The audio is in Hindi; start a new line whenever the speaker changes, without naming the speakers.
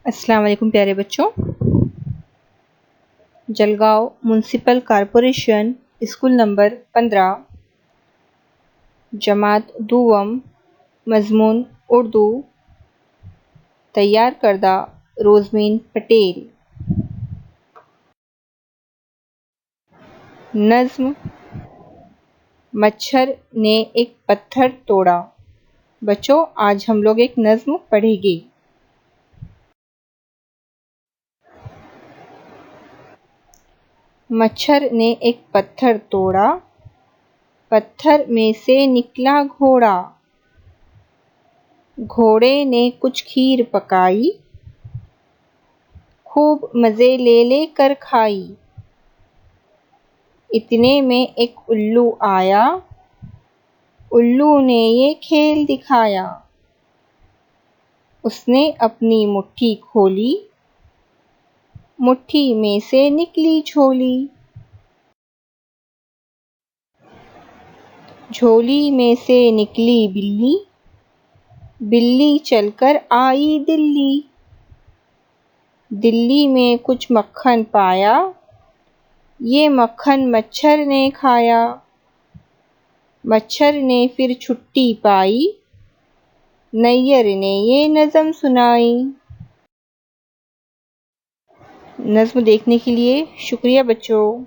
अस्सलाम वालेकुम प्यारे बच्चों। Jalgaon municipal corporation school number 15 जमात दुवम मजमून उर्दू तैयार करदा रोजमीन पटेल। नज्म मच्छर ने एक पत्थर तोड़ा। बच्चों, आज हम लोग एक नज्म पढ़ेंगे। मच्छर ने एक पत्थर तोड़ा, पत्थर में से निकला घोड़ा। घोड़े ने कुछ खीर पकाई, खूब मज़े ले कर खाई। इतने में एक उल्लू आया, उल्लू ने ये खेल दिखाया। उसने अपनी मुट्ठी खोली, मुट्ठी में से निकली झोली। झोली में से निकली बिल्ली, बिल्ली चलकर आई दिल्ली। दिल्ली में कुछ मक्खन पाया, ये मक्खन मच्छर ने खाया। मच्छर ने फिर छुट्टी पाई, नैयर ने ये नज़म सुनाई। नज़्म देखने के लिए शुक्रिया बच्चों।